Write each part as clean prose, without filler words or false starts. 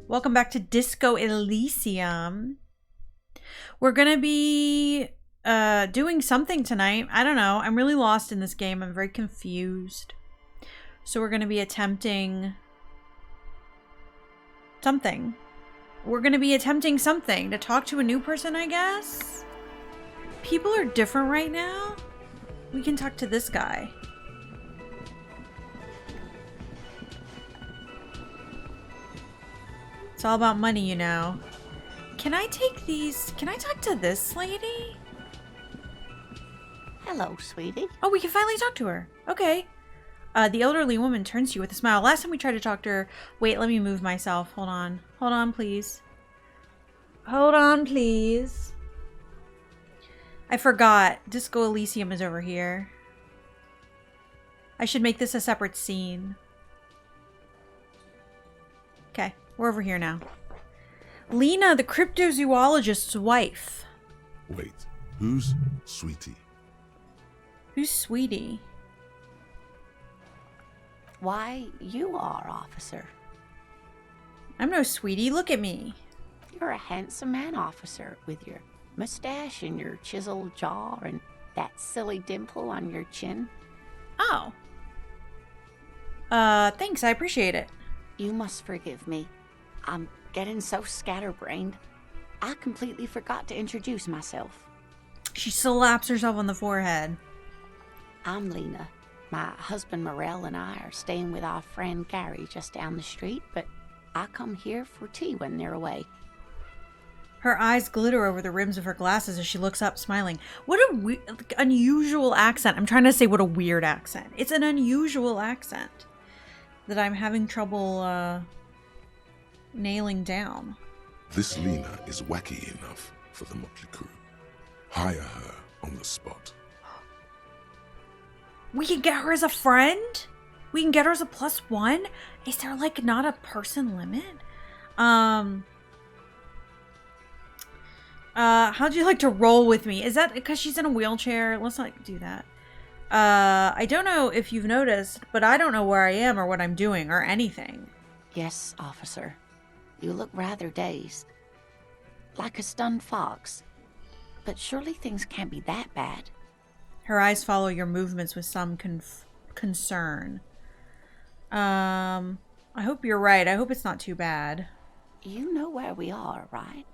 Welcome back to Disco Elysium. We're gonna be doing something tonight. I don't know. I'm really lost in this game. I'm very confused. So we're gonna be attempting something. We're gonna be attempting something to talk to a new person, I guess. People are different right now. We can talk to this guy. It's all about money, you know. Can I take these? Can I talk to this lady? Hello, sweetie. Oh, we can finally talk to her. Okay. The elderly woman turns to you with a smile. Last time we tried to talk to her... Wait, let me move myself. Hold on. Hold on, please. Hold on, please. I forgot. Disco Elysium is over here. I should make this a separate scene. Okay, we're over here now. Lena, the cryptozoologist's wife. Wait, who's Sweetie? Who's Sweetie? Why, you are, officer. I'm no Sweetie. Look at me. You're a handsome man, officer, with your mustache and your chiseled jaw and that silly dimple on your chin. Oh. Thanks. I appreciate it. You must forgive me. I'm getting so scatterbrained. I completely forgot to introduce myself. She slaps herself on the forehead. I'm Lena. My husband Morel and I are staying with our friend Gary just down the street, but I come here for tea when they're away. Her eyes glitter over the rims of her glasses as she looks up, smiling. What a unusual accent. I'm trying to say what a weird accent. It's an unusual accent that I'm having trouble nailing down. This Lena is wacky enough for the motley crew. Hire her on the spot. We can get her as a friend? We can get her as a +1? Is there, like, not a person limit? How'd you like to roll with me? Is that because she's in a wheelchair? Let's not do that. I don't know if you've noticed, but I don't know where I am or what I'm doing or anything. Yes, officer. You look rather dazed. Like a stunned fox. But surely things can't be that bad. Her eyes follow your movements with some concern. I hope you're right. I hope it's not too bad. You know where we are, right?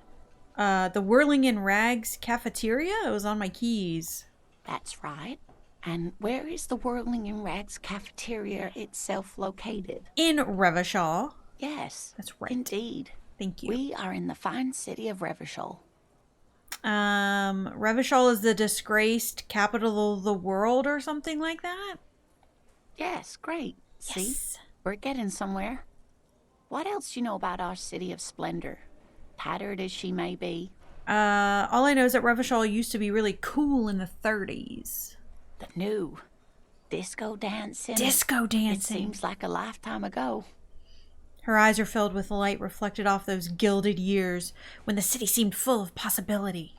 The Whirling in Rags cafeteria? It was on my keys. That's right. And where is the Whirling in Rags cafeteria itself located? In Revachol. Yes. That's right. Indeed. Thank you. We are in the fine city of Revachol. Revachol is the disgraced capital of the world or something like that? Yes, great. Yes. See? We're getting somewhere. What else do you know about our city of splendor? Tattered as she may be. All I know is that Revachol used to be really cool in the 30s. The new disco dancing. Disco dancing. It seems like a lifetime ago. Her eyes are filled with light reflected off those gilded years when the city seemed full of possibility.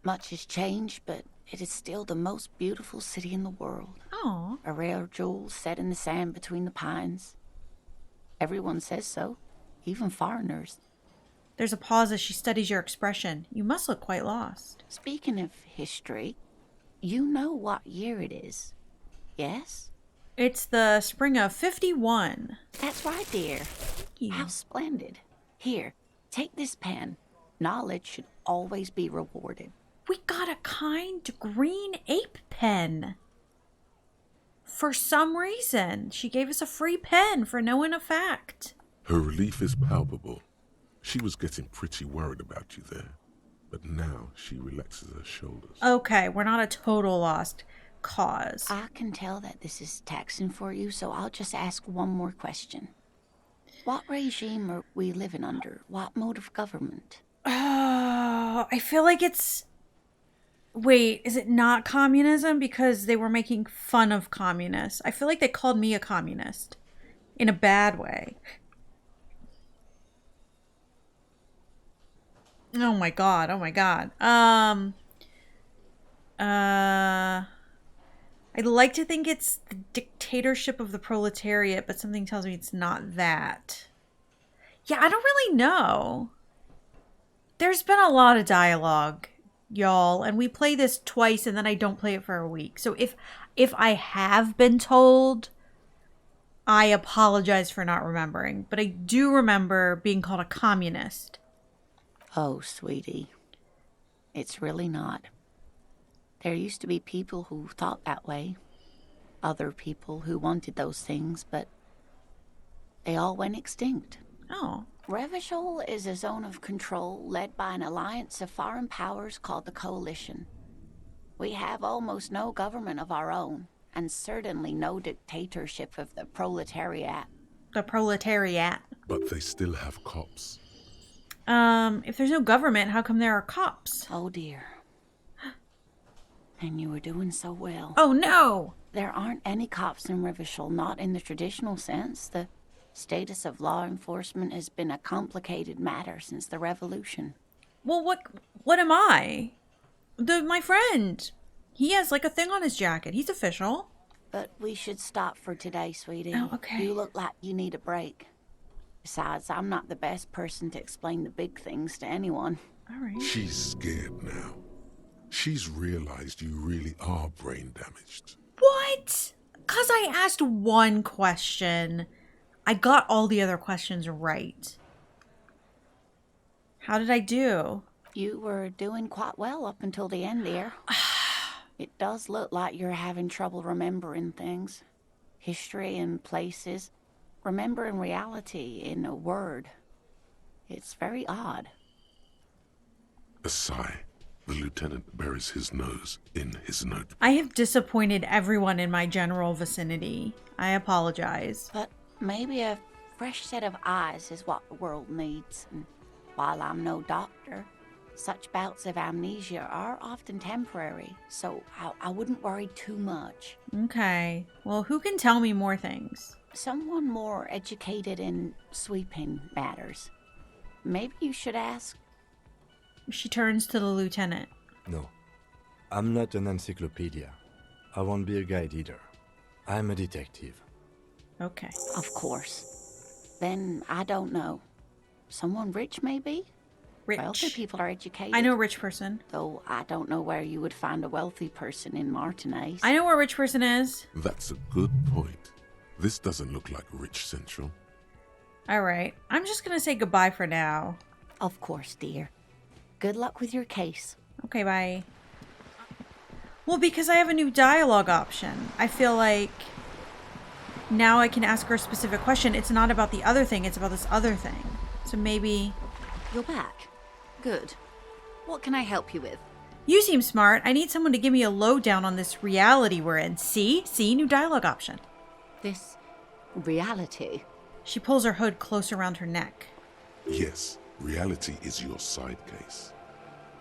Much has changed, but it is still the most beautiful city in the world. Oh. A rare jewel set in the sand between the pines. Everyone says so, even foreigners. There's a pause as she studies your expression. You must look quite lost. Speaking of history, you know what year it is, yes? It's the spring of 51. That's right, dear. Thank you. How splendid. Here, take this pen. Knowledge should always be rewarded. We got a kind green ape pen. For some reason, she gave us a free pen for knowing a fact. Her relief is palpable. She was getting pretty worried about you there, but now she relaxes her shoulders. Okay, we're not a total lost cause. I can tell that this is taxing for you, so I'll just ask one more question. What regime are we living under? What mode of government? I feel like it's... Wait, is it not communism? Because they were making fun of communists. I feel like they called me a communist. In a bad way. Oh my god, oh my god. I'd like to think it's the dictatorship of the proletariat, but something tells me it's not that. Yeah, I don't really know. There's been a lot of dialogue, y'all, and we play this twice and then I don't play it for a week. So if I have been told, I apologize for not remembering. But I do remember being called a communist. Oh, sweetie. It's really not. There used to be people who thought that way. Other people who wanted those things, but they all went extinct. Oh. Revachol is a zone of control led by an alliance of foreign powers called the Coalition. We have almost no government of our own, and certainly no dictatorship of the proletariat. The proletariat. But they still have cops. If there's no government, how come there are cops? Oh dear. And you were doing so well. Oh no! There aren't any cops in Revachol, not in the traditional sense. The status of law enforcement has been a complicated matter since the revolution. Well, what am I? My friend. He has like a thing on his jacket. He's official. But we should stop for today, sweetie. Oh, okay. You look like you need a break. Besides, I'm not the best person to explain the big things to anyone. All right. She's scared now. She's realized you really are brain damaged. What? 'Cause I asked one question. I got all the other questions right. How did I do? You were doing quite well up until the end, dear. It does look like you're having trouble remembering things. History and places. Remembering reality in a word. It's very odd. A sigh. The lieutenant buries his nose in his notebook. I have disappointed everyone in my general vicinity. I apologize. But maybe a fresh set of eyes is what the world needs. And while I'm no doctor, such bouts of amnesia are often temporary, so I wouldn't worry too much. Okay. Well, who can tell me more things? Someone more educated in sweeping matters. Maybe you should ask. She turns to the lieutenant. No, I'm not an encyclopedia. I won't be a guide either. I'm a detective. Okay. Of course. Then I don't know. Someone rich, maybe? Wealthy Rich. people are educated. I know a rich person. Though I don't know where you would find a wealthy person in Martinez. I know where a rich person is. That's a good point. This doesn't look like Rich Central. All right. I'm just going to say goodbye for now. Of course, dear. Good luck with your case. Okay, bye. Well, because I have a new dialogue option, I feel like now I can ask her a specific question. It's not about the other thing, it's about this other thing. So maybe... You're back. Good. What can I help you with? You seem smart. I need someone to give me a lowdown on this reality we're in. See? New dialogue option. This reality. She pulls her hood close around her neck. Yes, reality is your side case.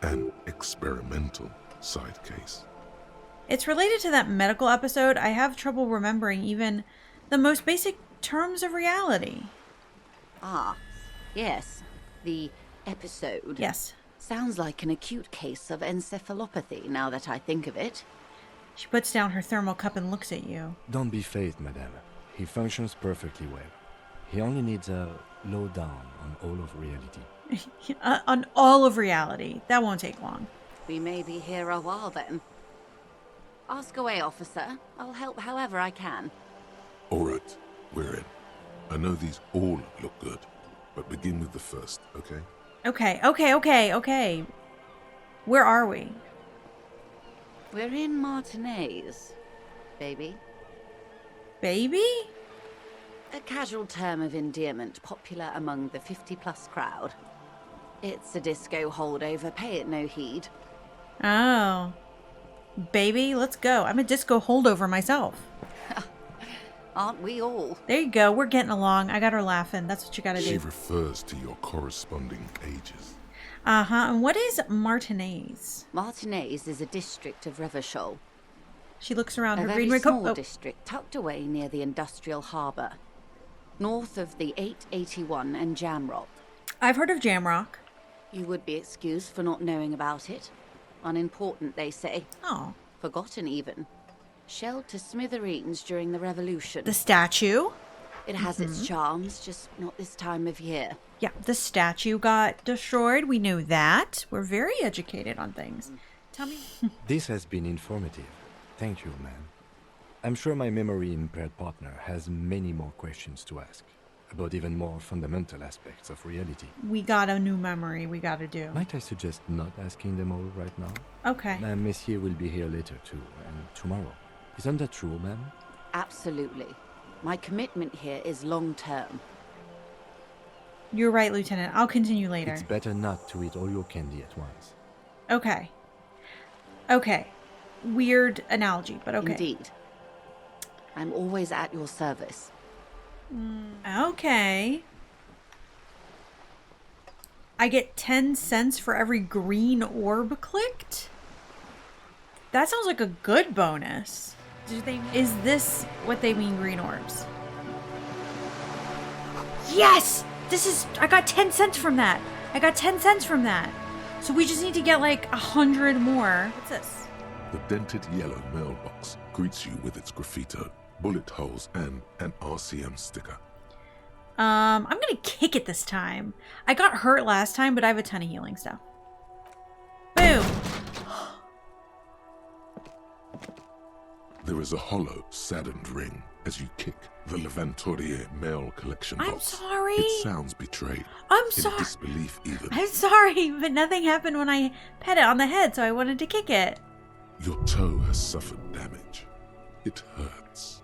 An experimental side case. It's related to that medical episode. I have trouble remembering even the most basic terms of reality. Ah, yes. The episode. Yes. Sounds like an acute case of encephalopathy, now that I think of it. She puts down her thermal cup and looks at you. Don't be phased, madame. He functions perfectly well. He only needs a lowdown on all of reality. On all of reality. That won't take long. We may be here a while then. Ask away, officer. I'll help however I can. All right, we're in. I know these all look good, but begin with the first, okay? Okay. Where are we? We're in Martinez, baby. Baby? A casual term of endearment popular among the 50-plus crowd. It's a disco holdover, pay it no heed. Oh. Baby, let's go. I'm a disco holdover myself. Aren't we all? There you go. We're getting along. I got her laughing. That's what you gotta She do. refers to your corresponding ages. Uh-huh. And what is Martinez? Martinez is a district of Revachol. She looks around A her very green small raincoat. district tucked away near the industrial harbour. North of the 881 and Jamrock. I've heard of Jamrock. You would be excused for not knowing about it. Unimportant, they say. Oh. Forgotten, even. Shelled to smithereens during the revolution. The statue? It has its charms, just not this time of year. Yeah, the statue got destroyed. We knew that. We're very educated on things. Tell me. This has been informative. Thank you, ma'am. I'm sure my memory-impaired partner has many more questions to ask about even more fundamental aspects of reality. We got a new memory we gotta do. Might I suggest not asking them all right now? Okay. Monsieur will be here later too, and tomorrow. Isn't that true, ma'am? Absolutely. My commitment here is long-term. You're right, Lieutenant. I'll continue later. It's better not to eat all your candy at once. Okay. Okay. Weird analogy, but okay. Indeed. I'm always at your service. Okay. I get 10 cents for every green orb clicked? That sounds like a good bonus. Is this what they mean, green orbs? Yes! I got 10 cents from that. I got 10 cents from that. So we just need to get like 100 more. What's this? The dented yellow mailbox greets you with its graffito, bullet holes, and an RCM sticker. I'm gonna kick it this time. I got hurt last time, but I have a ton of healing stuff. Boom! There is a hollow, saddened ring as you kick the Levantourier mail collection box. I'm sorry. It sounds betrayed. I'm sorry. In disbelief, even. I'm sorry, but nothing happened when I pet it on the head, so I wanted to kick it. Your toe has suffered damage. It hurts.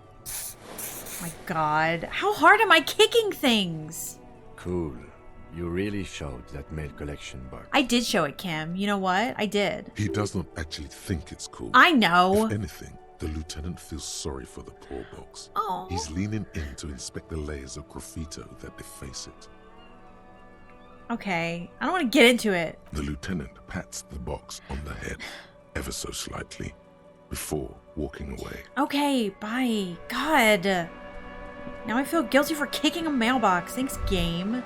My God. How hard am I kicking things? Cool. You really showed that mail collection bug. I did show it, Kim. You know what? I did. He does not actually think it's cool. I know. If anything, the lieutenant feels sorry for the poor box. Oh. He's leaning in to inspect the layers of graffito that deface it. Okay. I don't want to get into it. The lieutenant pats the box on the head, ever so slightly, before walking away. Okay, bye. God. Now I feel guilty for kicking a mailbox. Thanks, game.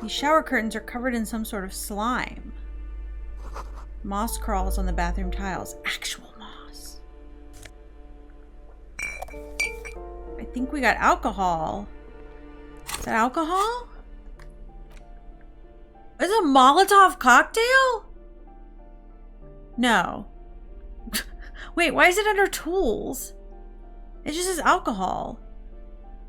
These shower curtains are covered in some sort of slime. Moss crawls on the bathroom tiles. Actual moss. I think we got alcohol. Is that alcohol? Is it a Molotov cocktail? No. Wait, why is it under tools? It just says alcohol.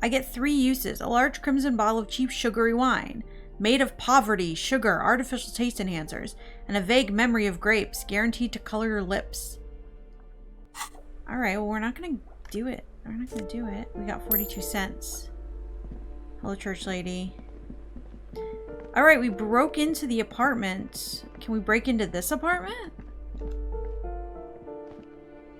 I get 3 uses. A large crimson bottle of cheap sugary wine. Made of poverty, sugar, artificial taste enhancers, and a vague memory of grapes, guaranteed to color your lips. Alright, well, we're not gonna do it. We're not gonna do it. We got 42 cents. Hello, church lady. Alright, we broke into the apartment. Can we break into this apartment?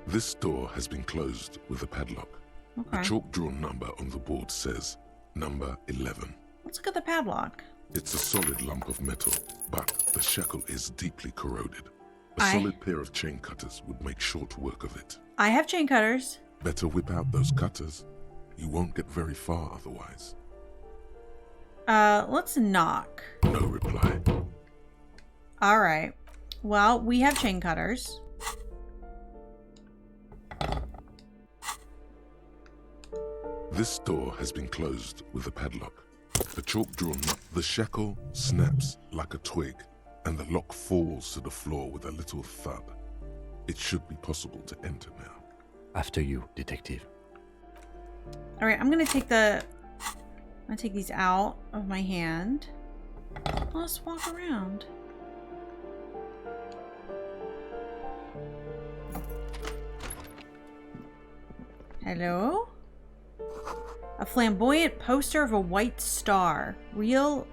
This door has been closed with a padlock. Okay. The chalk-drawn number on the board says number 11. Let's look at the padlock. It's a solid lump of metal, but the shackle is deeply corroded. A I- solid pair of chain cutters would make short work of it. I have chain cutters. Better whip out those cutters. You won't get very far otherwise. Let's knock. No reply. Alright. Well, we have chain cutters. This door has been closed with a padlock. The chalk-drawn the shackle snaps like a twig, and the lock falls to the floor with a little thud. It should be possible to enter now. After you, detective. Alright, I'm gonna take these out of my hand. Let's walk around. Hello? A flamboyant poster of a white star. Real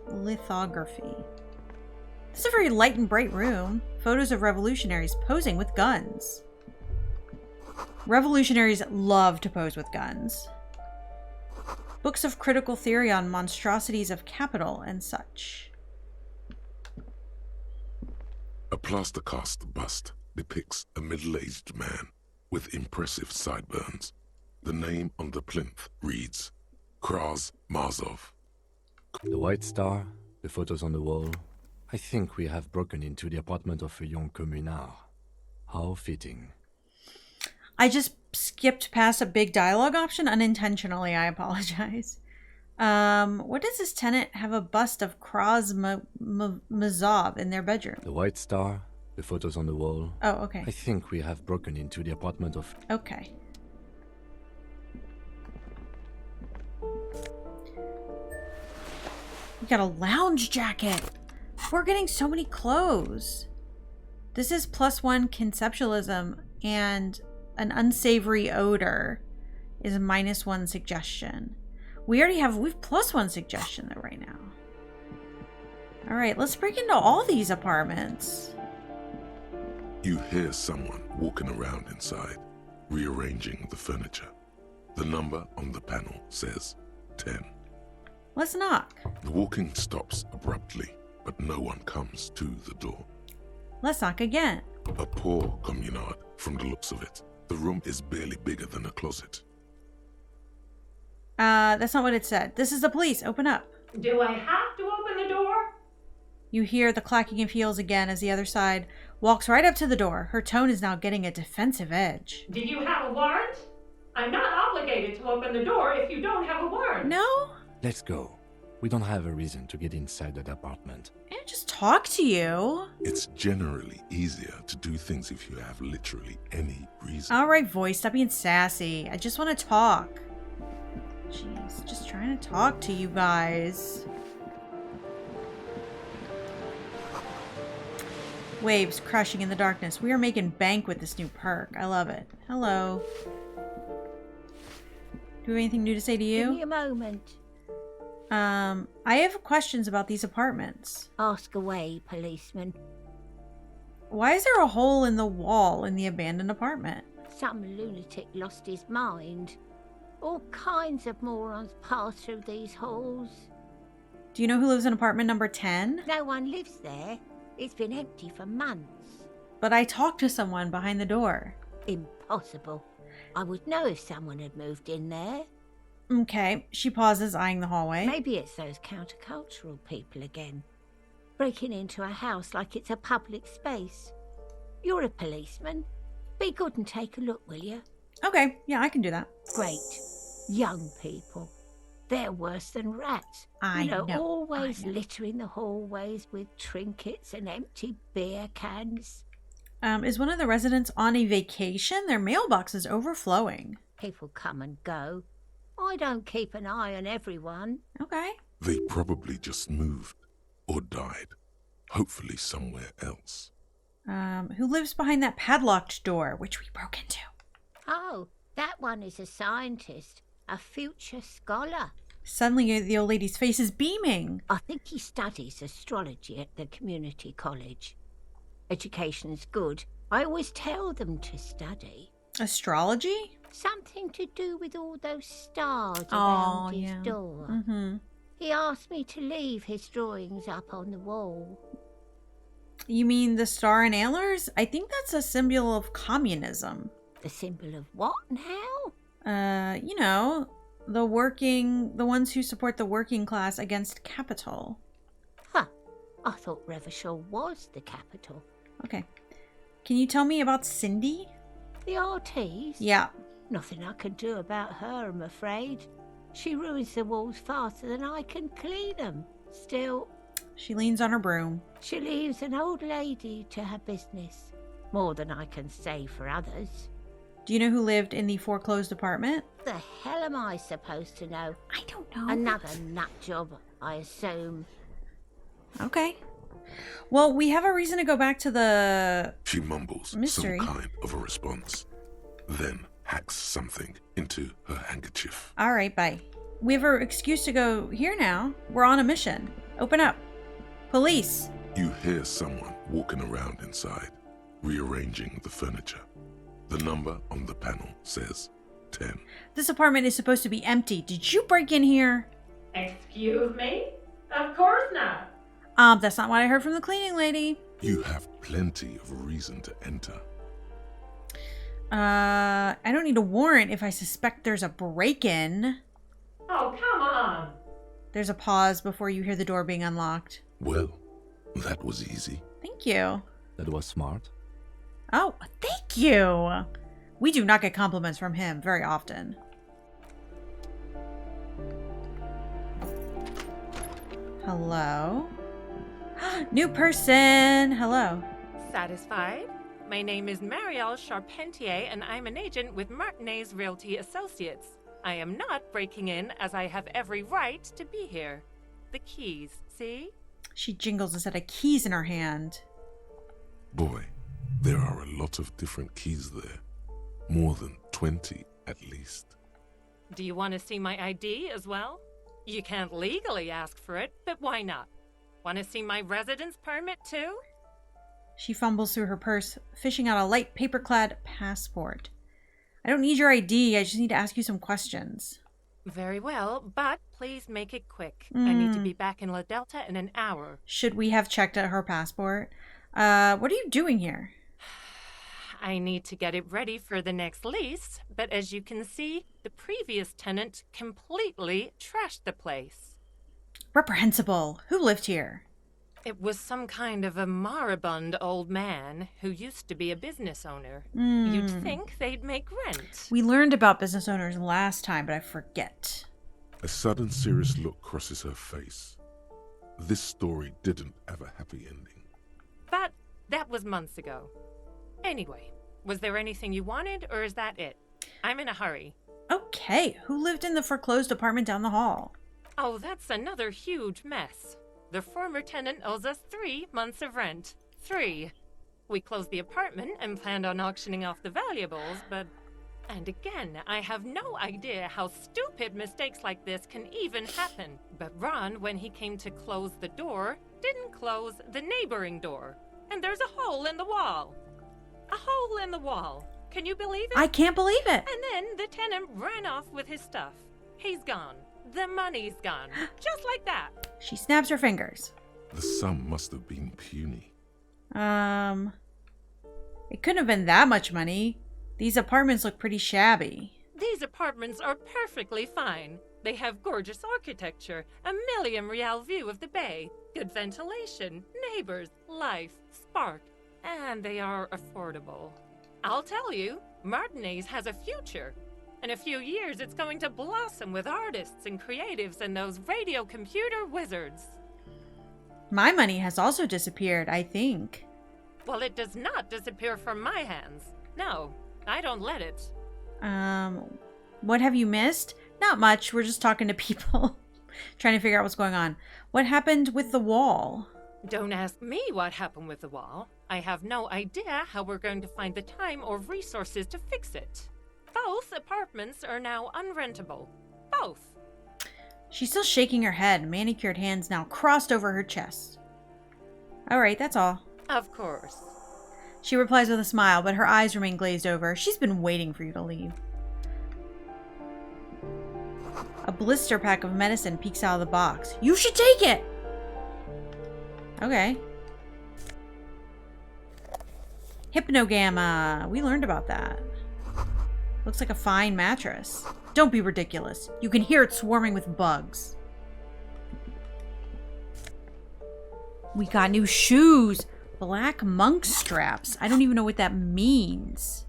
lithography. This is a very light and bright room. Photos of revolutionaries posing with guns. Revolutionaries love to pose with guns. Books of critical theory on monstrosities of capital and such. A plaster cast bust depicts a middle-aged man with impressive sideburns. The name on the plinth reads Kraz Marzov. The white star, the photos on the wall. I think we have broken into the apartment of a young communard. How fitting. I just skipped past a big dialogue option unintentionally. I apologize. What does this tenant have a bust of Mazov in their bedroom? The White Star, the photos on the wall. Oh, okay. I think we have broken into the apartment of... Okay. We got a lounge jacket. We're getting so many clothes. This is +1 conceptualism, and an unsavory odor is -1 suggestion. We've +1 suggestion though right now. All right, let's break into all these apartments. You hear someone walking around inside, rearranging the furniture. The number on the panel says 10. Let's knock. The walking stops abruptly, but no one comes to the door. Let's knock again. A poor communard, from the looks of it. The room is barely bigger than a closet. That's not what it said. This is the police. Open up. Do I have to open the door? You hear the clacking of heels again as the other side walks right up to the door. Her tone is now getting a defensive edge. Do you have a warrant? I'm not obligated to open the door if you don't have a warrant. No? Let's go. We don't have a reason to get inside that apartment. And just talk to you. It's generally easier to do things if you have literally any reason. All right, voice. Stop being sassy. I just want to talk. Jeez, just trying to talk to you guys. Waves crashing in the darkness. We are making bank with this new perk. I love it. Hello. Do you have anything new to say to you? Give me a moment. I have questions about these apartments. Ask away, policeman. Why is there a hole in the wall in the abandoned apartment? Some lunatic lost his mind. All kinds of morons pass through these halls. Do you know who lives in apartment number 10? No one lives there. It's been empty for months. But I talked to someone behind the door. Impossible. I would know if someone had moved in there. Okay, she pauses, eyeing the hallway. Maybe it's those countercultural people again. Breaking into a house like it's a public space. You're a policeman. Be good and take a look, will you? Okay, yeah, I can do that. Great. Young people. They're worse than rats. I know. Always littering the hallways with trinkets and empty beer cans. Is one of the residents on a vacation? Their mailbox is overflowing. People come and go. I don't keep an eye on everyone. Okay. They probably just moved or died. Hopefully somewhere else. Who lives behind that padlocked door, which we broke into? Oh, that one is a scientist, a future scholar. Suddenly, the old lady's face is beaming. I think he studies astrology at the community college. Education's good. I always tell them to study. Astrology? Something to do with all those stars Oh, around his yeah. door. Mm-hmm. He asked me to leave his drawings up on the wall. You mean the star and antlers? I think that's a symbol of communism. The symbol of what and how? You know, the ones who support the working class against capital. Huh. I thought Revachol was the capital. Okay. Can you tell me about Cindy? The artiste? Yeah. Nothing I can do about her, I'm afraid. She ruins the walls faster than I can clean them. Still, She leans on her broom. she leaves an old lady to her business. More than I can say for others. Do you know who lived in the foreclosed apartment? The hell am I supposed to know? I don't know. Another nut job, I assume. Okay. Well, we have a reason to go back to the... She mumbles Mystery. some kind of a response, then hacks something into her handkerchief. All right, bye. We have an excuse to go here now. We're on a mission. Open up. Police. You hear someone walking around inside, rearranging the furniture. The number on the panel says 10. This apartment is supposed to be empty. Did you break in here? Excuse me? Of course not. That's not what I heard from the cleaning lady. You have plenty of reason to enter. I don't need a warrant if I suspect there's a break-in. Oh, come on. There's a pause before you hear the door being unlocked. Well, That was easy. Thank you. That was smart. Oh, thank you. We do not get compliments from him very often. Hello? New person. Hello. Satisfied? My name is Marielle Charpentier, and I'm an agent with Martinez Realty Associates. I am not breaking in, as I have every right to be here. The keys, see? She jingles a set of keys in her hand. Boy, there are a lot of different keys there. More than 20 at least. Do you want to see my ID as well? You can't legally ask for it, but why not? Want to see my residence permit too? She fumbles through her purse, fishing out a light paper-clad passport. I don't need your ID. I just need to ask you some questions. Very well, but please make it quick. I need to be back in La Delta in an hour. Should we have checked at her passport? What are you doing here? I need to get it ready for the next lease, but as you can see, the previous tenant completely trashed the place. Reprehensible. Who lived here? It was some kind of a moribund old man who used to be a business owner. You'd think they'd make rent. We learned about business owners last time, but I forget. A sudden serious look crosses her face. This story didn't have a happy ending. But that was months ago. Anyway, was there anything you wanted, or is that it? I'm in a hurry. Okay, who lived in the foreclosed apartment down the hall? Oh, that's another huge mess. The former tenant owes us 3 months of rent. 3. We closed the apartment and planned on auctioning off the valuables, but... And again, I have no idea how stupid mistakes like this can even happen. But Ron, when he came to close the door, didn't close the neighboring door. And there's a hole in the wall. A hole in the wall. Can you believe it? I can't believe it. And then the tenant ran off with his stuff. He's gone. The money's gone. Just like that. She snaps her fingers. The sum must have been puny. It couldn't have been that much money. These apartments look pretty shabby. These apartments are perfectly fine. They have gorgeous architecture, a million-real view of the bay, good ventilation, neighbors, life, spark, and they are affordable. I'll tell you, Martinez has a future. In a few years, it's going to blossom with artists and creatives and those radio computer wizards. My money has also disappeared, I think. Well, it does not disappear from my hands. No, I don't let it. What have you missed? Not much. We're just talking to people, trying to figure out what's going on. What happened with the wall? Don't ask me what happened with the wall. I have no idea how we're going to find the time or resources to fix it. Both apartments are now unrentable. Both. She's still shaking her head, manicured hands now crossed over her chest. All right, that's all. Of course. She replies with a smile, but her eyes remain glazed over. She's been waiting for you to leave. A blister pack of medicine peeks out of the box. You should take it! Okay. Hypnogamma. We learned about that. Looks like a fine mattress. Don't be ridiculous. You can hear it swarming with bugs. We got new shoes. Black monk straps. I don't even know what that means.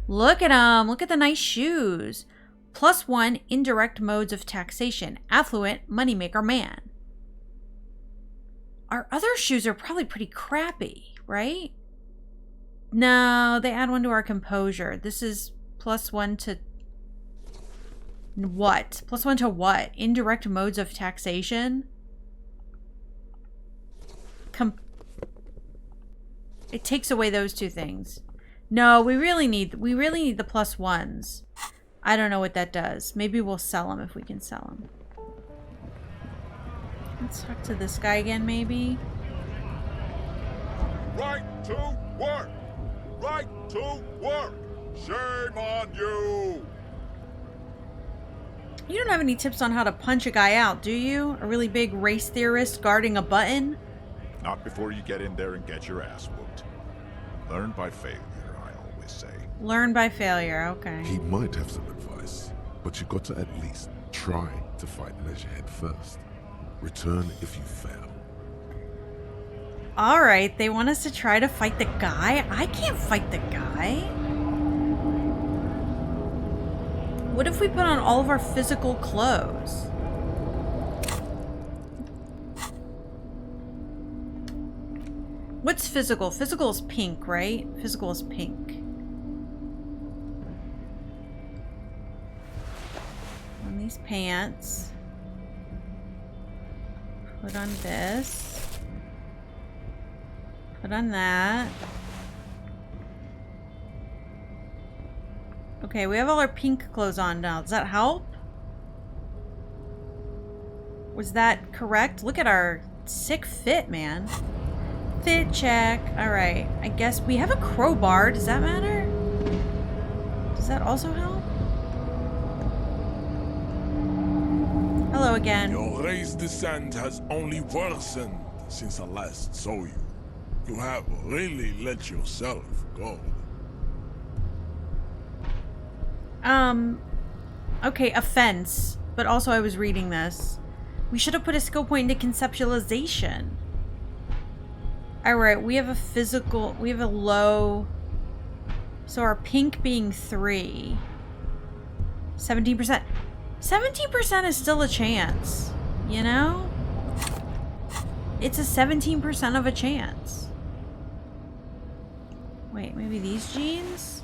Look at them. Look at the nice shoes. +1 indirect modes of taxation. Affluent moneymaker man. Our other shoes are probably pretty crappy, right? No, they add 1 to our composure. This is +1 to what? +1 to what? Indirect modes of taxation? It takes away those 2 things. No, we really need the +1s. I don't know what that does. Maybe we'll sell them if we can sell them. Let's talk to this guy again, maybe. Right to work! Right to work! Shame on you! You don't have any tips on how to punch a guy out, do you? A really big race theorist guarding a button? Not before you get in there and get your ass whooped. Learn by failure, I always say. Learn by failure, okay. He might have some advice, but you got to at least try to fight Leisurehead first. Return if you fail. Alright, they want us to try to fight the guy? I can't fight the guy. What if we put on all of our physical clothes? What's physical? Physical is pink, right? Physical is pink. On these pants. Put on this. Put on that. Okay, we have all our pink clothes on now. Does that help? Was that correct? Look at our sick fit, man. Fit check. Alright. I guess we have a crowbar. Does that matter? Does that also help? Hello again. Your race descent has only worsened since I last saw you. You have really let yourself go. Okay, offense. But also I was reading this. We should have put a skill point into conceptualization. Alright, we have a low... So our pink being 3. 17%. 17% is still a chance. You know? It's a 17% of a chance. Wait, maybe these jeans?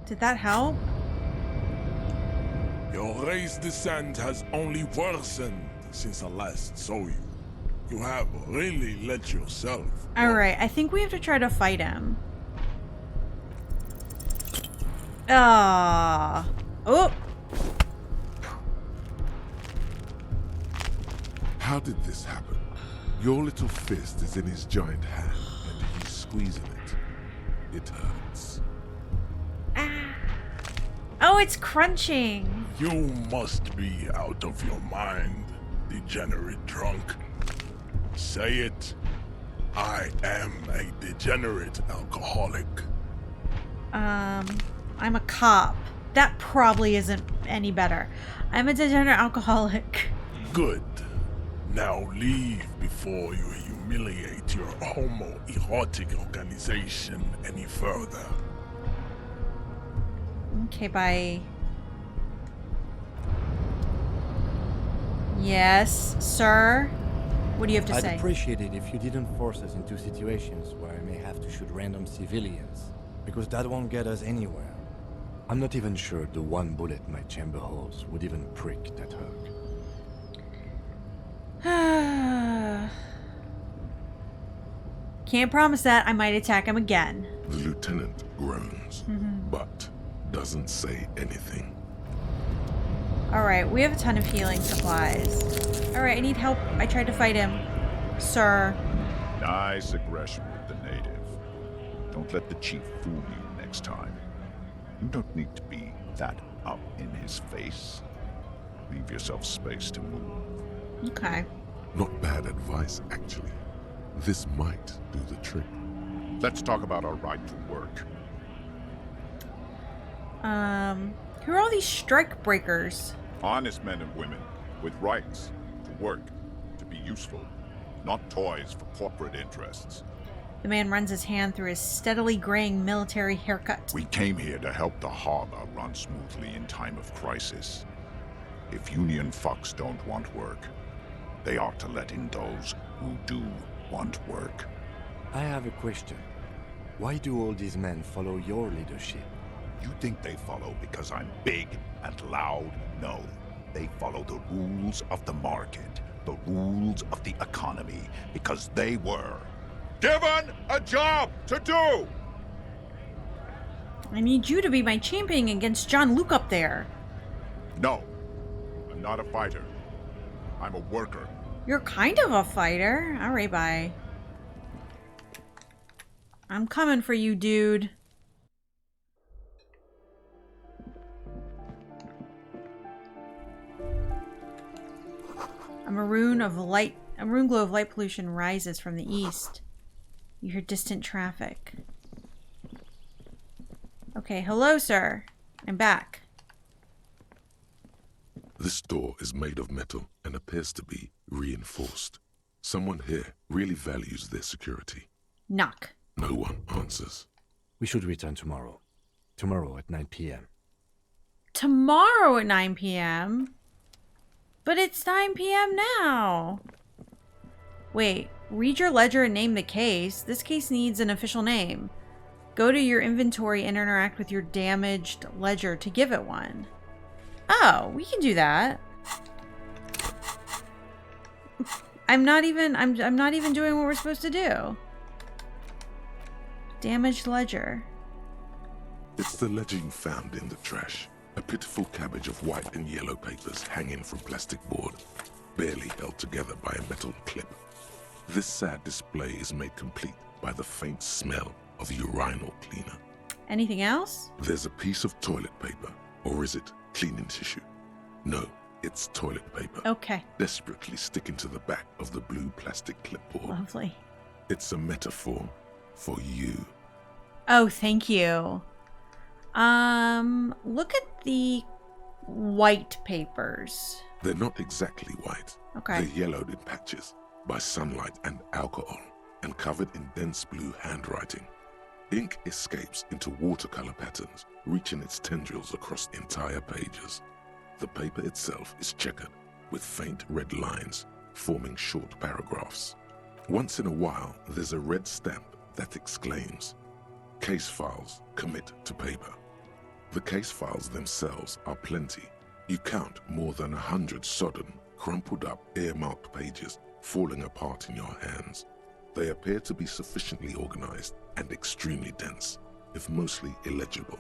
Did that help? Your race descent has only worsened since I last saw you. You have really let yourself go. Alright, I think we have to try to fight him. Ah. Oh! How did this happen? Your little fist is in his giant hand, and he's squeezing it. It hurts. Oh, it's crunching. You must be out of your mind, degenerate drunk. Say it. I am a degenerate alcoholic. I'm a cop. That probably isn't any better. I'm a degenerate alcoholic. Good. Now leave before you humiliate your homoerotic organization any further. Okay, bye. Yes, sir? What do you have to I'd say? appreciate it if you didn't force us into situations where I may have to shoot random civilians, because that won't get us anywhere. I'm not even sure the one bullet my chamber holds would even prick that hurt. Can't promise that. I might attack him again. The lieutenant groans, but doesn't say anything. Alright, we have a ton of healing supplies. Alright, I need help. I tried to fight him. Sir. Nice aggression with the native. Don't let the chief fool you next time. You don't need to be that up in his face. Leave yourself space to move. Okay. Not bad advice, actually. This might do the trick. Let's talk about our right to work. Who are all these strike breakers? Honest men and women with rights to work, to be useful, not toys for corporate interests. The man runs his hand through his steadily graying military haircut. We came here to help the harbor run smoothly in time of crisis. If union fucks don't want work, they ought to let in those who do want work. I have a question. Why do all these men follow your leadership? You think they follow because I'm big and loud? No. They follow the rules of the market, the rules of the economy, because they were given a job to do! I need you to be my champion against John Luke up there. No, I'm not a fighter. I'm a worker. You're kind of a fighter. Alright, bye. I'm coming for you, dude. A maroon glow of light pollution rises from the east. You hear distant traffic. Okay, hello, sir. I'm back. This door is made of metal and appears to be reinforced. Someone here really values their security. Knock. No one answers. We should return tomorrow. Tomorrow at 9 p.m. Tomorrow at 9 p.m.? But it's 9 p.m. now. Wait, read your ledger and name the case. This case needs an official name. Go to your inventory and interact with your damaged ledger to give it one. Oh, we can do that. I'm not even doing what we're supposed to do. Damaged ledger. It's the ledger you found in the trash. A pitiful cabbage of white and yellow papers hanging from plastic board, barely held together by a metal clip. This sad display is made complete by the faint smell of urinal cleaner. Anything else? There's a piece of toilet paper, or is it cleaning tissue? No, it's toilet paper. Okay. Desperately sticking to the back of the blue plastic clipboard. Lovely. It's a metaphor for you. Oh, thank you. Look at the white papers. They're not exactly white. Okay. They're yellowed in patches by sunlight and alcohol and covered in dense blue handwriting. Ink escapes into watercolor patterns, reaching its tendrils across entire pages. The paper itself is checkered with faint red lines, forming short paragraphs. Once in a while, there's a red stamp that exclaims, "Case files commit to paper." The case files themselves are plenty. You count more than 100 sodden, crumpled up, earmarked pages falling apart in your hands. They appear to be sufficiently organized and extremely dense, if mostly illegible.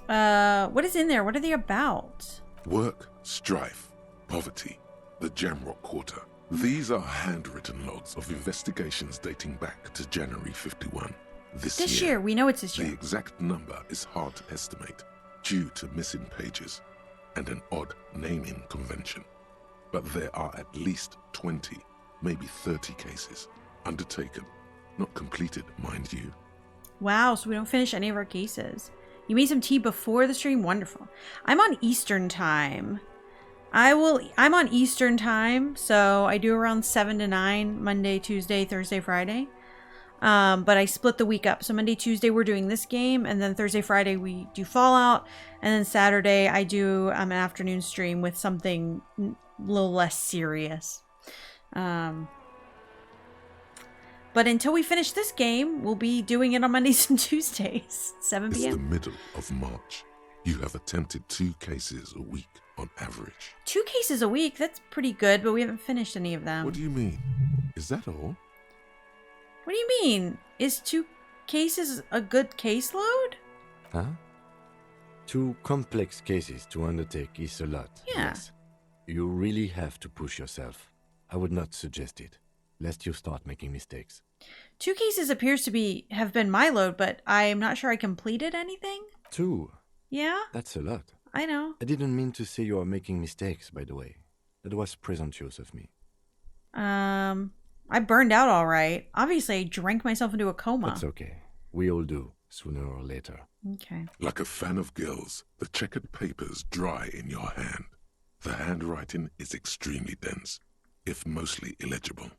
What is in there? What are they about? Work, strife, poverty, the Jamrock Quarter. These are handwritten logs of investigations dating back to January 51. This year. We know it's this The year. exact number is hard to estimate due to missing pages and an odd naming convention. But there are at least 20, maybe 30 cases undertaken, not completed, mind you. Wow, so we don't finish any of our cases. You made some tea before the stream? Wonderful. I'm on Eastern time. I'm on Eastern time, so I do around 7 to 9, Monday, Tuesday, Thursday, Friday. But I split the week up. So Monday, Tuesday, we're doing this game. And then Thursday, Friday, we do Fallout. And then Saturday, I do an afternoon stream with something a little less serious. But until we finish this game, we'll be doing it on Mondays and Tuesdays, 7 It's p.m. the middle of March. You have attempted 2 cases a week on average. 2 cases a week? That's pretty good, but we haven't finished any of them. What do you mean? Is that all? What do you mean? Is 2 cases a good caseload? Huh? 2 complex cases to undertake is a lot. Yeah. Yes. You really have to push yourself. I would not suggest it, lest you start making mistakes. 2 cases appears to have been my load, but I'm not sure I completed anything. 2? Yeah, That's a lot. I know. I didn't mean to say you are making mistakes, by the way. That was presumptuous of me. I burned out all right. Obviously, I drank myself into a coma. That's okay. We all do, sooner or later. Okay. Like a fan of gills, the checkered papers dry in your hand. The handwriting is extremely dense, if mostly illegible.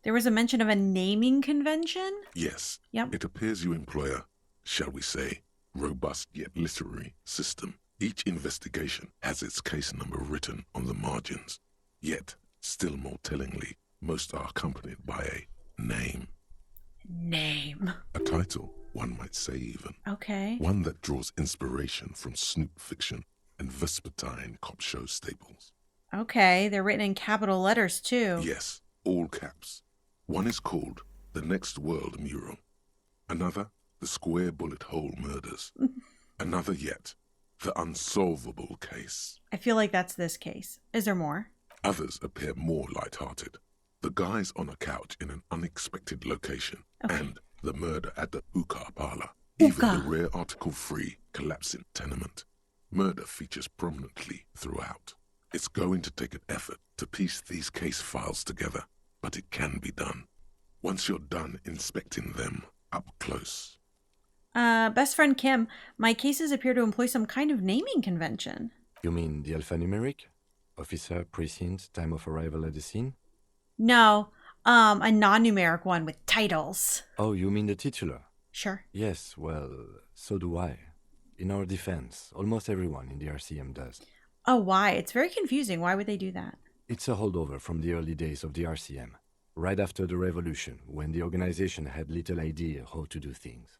There was a mention of a naming convention? Yes, Yep. it appears you employ a, shall we say, robust yet literary system. Each investigation has its case number written on the margins. Yet, still more tellingly, most are accompanied by a name. Name. A title, one might say even. Okay. One that draws inspiration from snoop fiction and vespertine cop show staples. Okay, they're written in capital letters too. Yes, all caps. One is called The Next World Mural. Another, The Square Bullet Hole Murders. Another yet, The Unsolvable Case. I feel like that's this case. Is there more? Others appear more light-hearted. The guys on a couch in an unexpected location. Okay. And the murder at the Uka parlor. Even Uka. the rare article-free collapsing tenement. Murder features prominently throughout. It's going to take an effort to piece these case files together, but it can be done. Once you're done inspecting them up close. Best friend Kim, my cases appear to employ some kind of naming convention. You mean the alphanumeric? Officer, precinct, time of arrival at the scene? No, a non-numeric one with titles. Oh, you mean the titular? Sure. Yes, well, so do I. In our defense, almost everyone in the RCM does. Oh, why? It's very confusing. Why would they do that? It's a holdover from the early days of the RCM, right after the revolution, when the organization had little idea how to do things.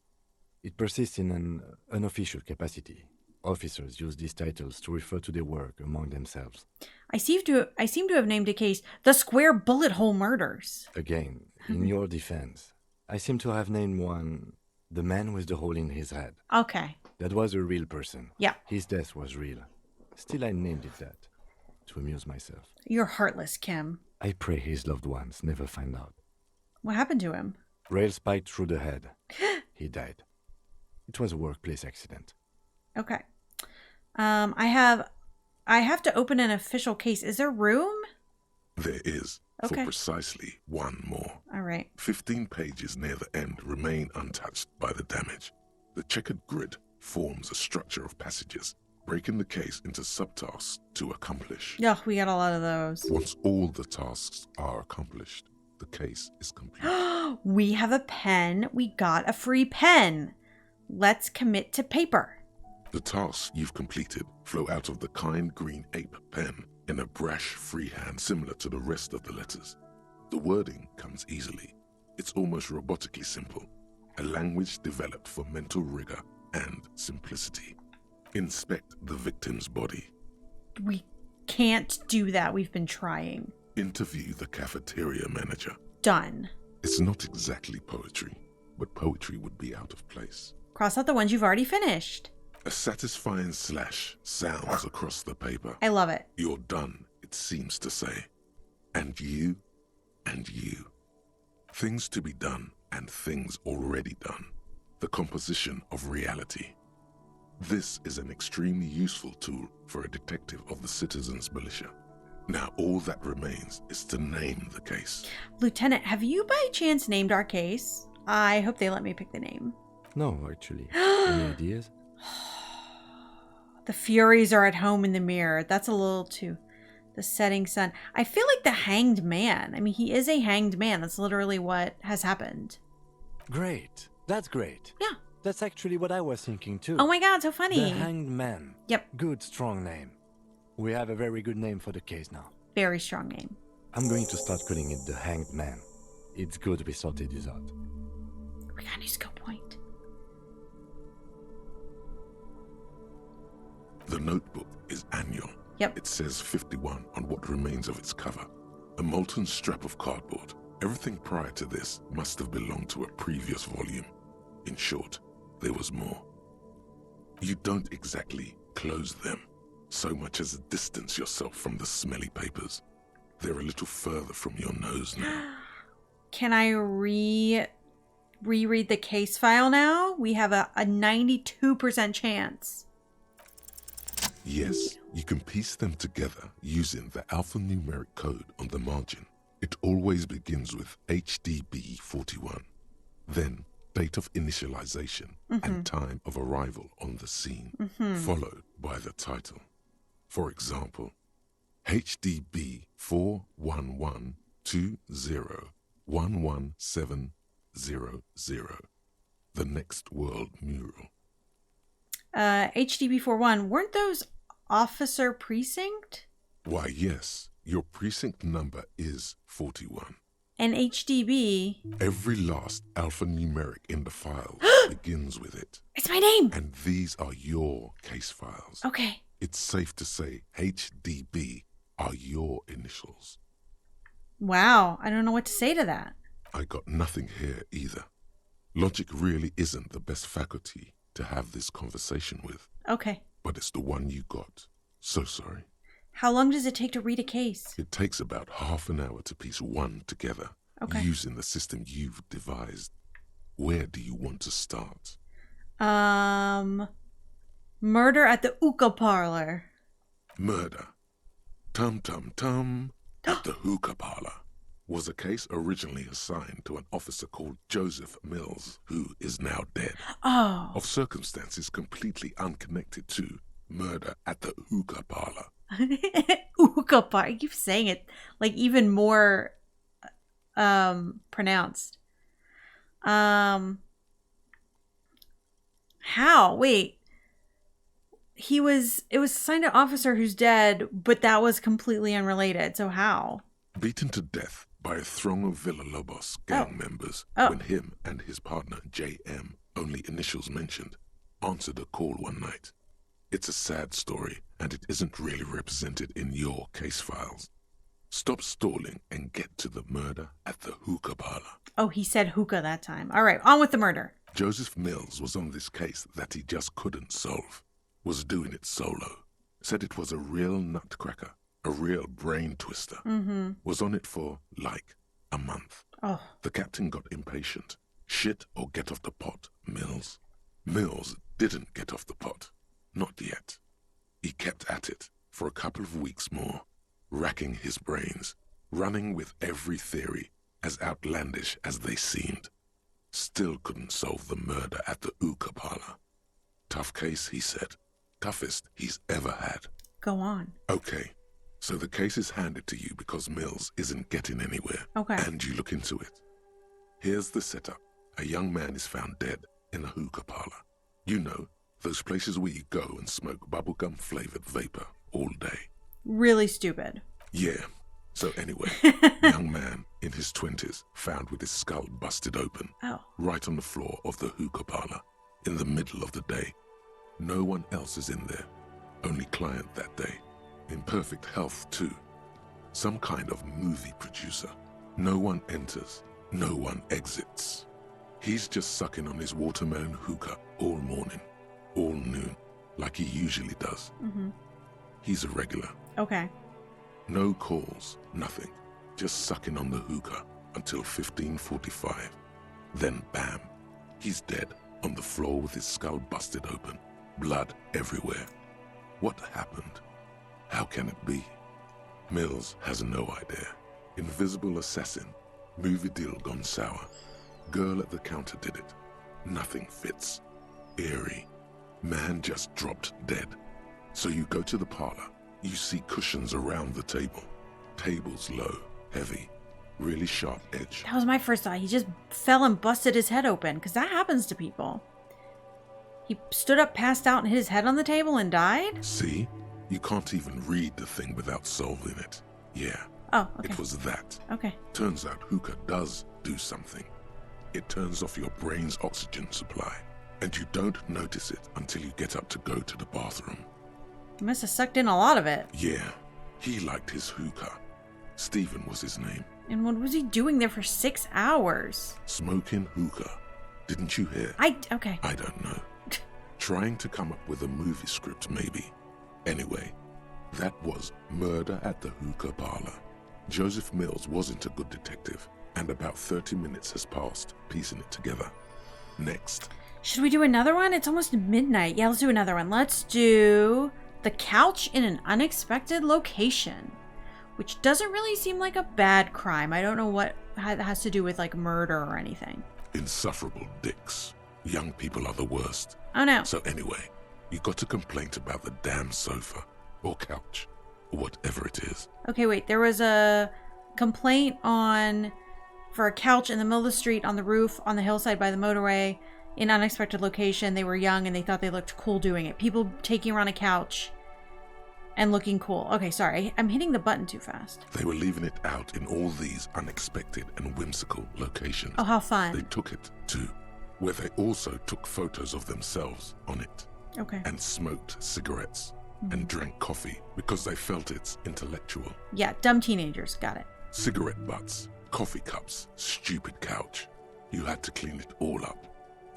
It persists in an unofficial capacity. Officers use these titles to refer to their work among themselves. I seem to have named a case the Square Bullet Hole Murders. Again, in your defense, I seem to have named one the man with the hole in his head. Okay. That was a real person. Yeah. His death was real. Still, I named it that, to amuse myself. You're heartless, Kim. I pray his loved ones never find out. What happened to him? Rail spiked through the head. He died. It was a workplace accident. Okay. I have to open an official case. Is there room? There is, Okay. for precisely one more. All right. 15 pages near the end remain untouched by the damage. The checkered grid forms a structure of passages, breaking the case into subtasks to accomplish. Yeah, we got a lot of those. Once all the tasks are accomplished, the case is complete. We have a pen. We got a free pen. Let's commit to paper. The tasks you've completed flow out of the kind green ape pen in a brash freehand similar to the rest of the letters. The wording comes easily. It's almost robotically simple, a language developed for mental rigor and simplicity. Inspect the victim's body. We can't do that. We've been trying. Interview the cafeteria manager. Done. It's not exactly poetry, but poetry would be out of place. Cross out the ones you've already finished. A satisfying slash sounds across the paper. I love it. You're done, it seems to say. And you, and you. Things to be done and things already done. The composition of reality. This is an extremely useful tool for a detective of the citizens' militia. Now all that remains is to name the case. Lieutenant, have you by chance named our case? I hope they let me pick the name. No, actually. Any ideas? The Furies are at home in the mirror. That's a little too... The setting sun. I feel like the hanged man. I mean, he is a hanged man. That's literally what has happened. Great. That's great. Yeah. That's actually what I was thinking too. Oh my god, so funny. The Hanged Man. Yep. Good, strong name. We have a very good name for the case now. Very strong name. I'm going to start calling it the Hanged Man. It's good we sorted this out. We got a new skill point. The notebook is annual. Yep. It says 51 on what remains of its cover. A molten strap of cardboard. Everything prior to this must have belonged to a previous volume. In short, there was more. You don't exactly close them, so much as distance yourself from the smelly papers. They're a little further from your nose now. Can I reread the case file now? We have a 92% chance. Yes, you can piece them together using the alphanumeric code on the margin. It always begins with HDB 41, then date of initialization and time of arrival on the scene, followed by the title. For example, HDB 41120111700, the Next World Mural. HDB 41, weren't those officer precinct? Why, yes, your precinct number is 41. And HDB... Every last alphanumeric in the files begins with it. It's my name! And these are your case files. Okay. It's safe to say HDB are your initials. Wow, I don't know what to say to that. I got nothing here either. Logic really isn't the best faculty to have this conversation with. Okay. But it's the one you got. So sorry. How long does it take to read a case? It takes about half an hour to piece one together, using the system you've devised. Where do you want to start? Murder at the hookah parlor. Murder. Tum Tum Tum at the hookah parlor was a case originally assigned to an officer called Joseph Mills, who is now dead. Oh. Of circumstances completely unconnected to Murder at the hookah parlor. Hookah parlor. I keep saying it like even more pronounced. How? Wait. It was assigned to an officer who's dead, but that was completely unrelated. So how? Beaten to death by a throng of Villalobos gang members when him and his partner J.M., only initials mentioned, answered a call one night. It's a sad story, and it isn't really represented in your case files. Stop stalling and get to the murder at the hookah parlor. Oh, he said hookah that time. All right, on with the murder. Joseph Mills was on this case that he just couldn't solve. Was doing it solo. Said it was a real nutcracker, a real brain twister. Was on it for, like, a month. Oh. The captain got impatient. Shit or get off the pot, Mills. Mills didn't get off the pot. Not yet. He kept at it for a couple of weeks more, racking his brains, running with every theory, as outlandish as they seemed. Still couldn't solve the murder at the hookah parlor. Tough case, he said. Toughest he's ever had. Go on. Okay, so the case is handed to you because Mills isn't getting anywhere. Okay. And you look into it. Here's the setup. A young man is found dead in a hookah parlor. You know, those places where you go and smoke bubblegum-flavored vapor all day. Really stupid. Yeah. So anyway, young man in his 20s found with his skull busted open. Oh. Right on the floor of the hookah parlor in the middle of the day. No one else is in there. Only client that day. In perfect health, too. Some kind of movie producer. No one enters. No one exits. He's just sucking on his watermelon hookah all morning, all noon, like he usually does. He's a regular. Okay. No calls, nothing. Just sucking on the hookah until 15:45. Then bam, he's dead on the floor with his skull busted open. Blood everywhere. What happened? How can it be? Mills has no idea. Invisible assassin. Movie deal gone sour. Girl at the counter did it. Nothing fits. Eerie. Man just dropped dead. So you go to the parlor. You see cushions around the table. Tables low, heavy, really sharp edge. That was my first thought. He just fell and busted his head open, because that happens to people. He stood up, passed out, and hit his head on the table and died? See? You can't even read the thing without solving it. Yeah. Oh, okay. It was that. Okay. Turns out hookah does do something. It turns off your brain's oxygen supply, and you don't notice it until you get up to go to the bathroom. He must have sucked in a lot of it. Yeah, he liked his hookah. Stephen was his name. And what was he doing there for 6 hours? Smoking hookah. Didn't you hear? Okay. I don't know. Trying to come up with a movie script, maybe. Anyway, that was Murder at the Hookah Parlor. Joseph Mills wasn't a good detective, and about 30 minutes has passed, piecing it together. Next. Should we do another one? It's almost midnight. Yeah, let's do another one. Let's do The Couch in an Unexpected Location, which doesn't really seem like a bad crime. I don't know what that has to do with, like, murder or anything. Insufferable dicks. Young people are the worst. Oh, no. So anyway, you got a complaint about the damn sofa, or couch, or whatever it is. Okay, wait. There was a complaint for a couch in the middle of the street on the roof on the hillside by the motorway in unexpected location. They were young and they thought they looked cool doing it. People taking around a couch and looking cool. Okay, sorry. I'm hitting the button too fast. They were leaving it out in all these unexpected and whimsical locations. Oh, how fun. They took it, too, where they also took photos of themselves on it. Okay. And smoked cigarettes and drank coffee because they felt it's intellectual. Yeah, dumb teenagers. Got it. Cigarette butts, coffee cups, stupid couch. You had to clean it all up.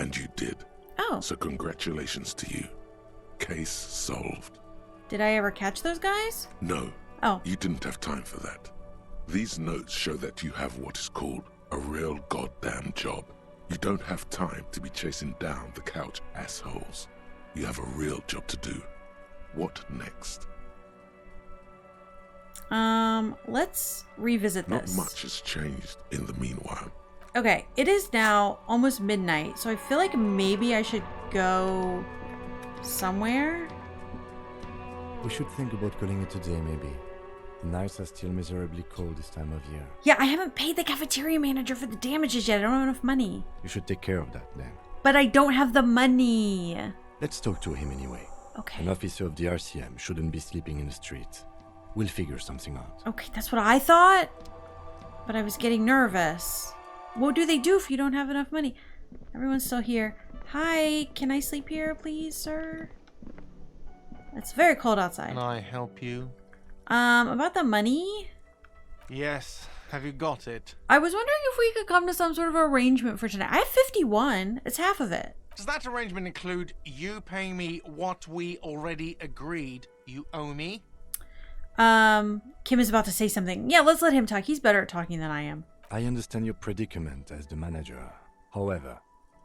And you did. Oh. So congratulations to you. Case solved. Did I ever catch those guys? No. Oh. You didn't have time for that. These notes show that you have what is called a real goddamn job. You don't have time to be chasing down the couch assholes. You have a real job to do. What next? Let's revisit this. Not much has changed in the meanwhile. Okay, it is now almost midnight, so I feel like maybe I should go somewhere. We should think about calling it a day, maybe. The nights are still miserably cold this time of year. Yeah, I haven't paid the cafeteria manager for the damages yet. I don't have enough money. You should take care of that, then. But I don't have the money. Let's talk to him anyway. Okay. An officer of the RCM shouldn't be sleeping in the streets. We'll figure something out. Okay, that's what I thought. But I was getting nervous. What do they do if you don't have enough money? Everyone's still here. Hi, can I sleep here, please, sir? It's very cold outside. Can I help you? About the money? Yes. Have you got it? I was wondering if we could come to some sort of arrangement for tonight. I have 51. It's half of it. Does that arrangement include you paying me what we already agreed you owe me? Kim is about to say something. Yeah, let's let him talk. He's better at talking than I am. I understand your predicament as the manager. However,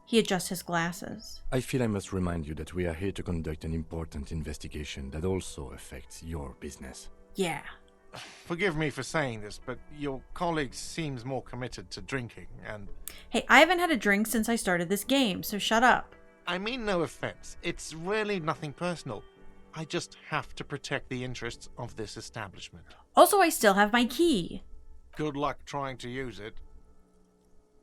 He adjusts his glasses. I feel I must remind you that we are here to conduct an important investigation that also affects your business. Yeah. Forgive me for saying this, but your colleague seems more committed to drinking, and... Hey, I haven't had a drink since I started this game, so shut up. I mean no offense. It's really nothing personal. I just have to protect the interests of this establishment. Also, I still have my key. Good luck trying to use it.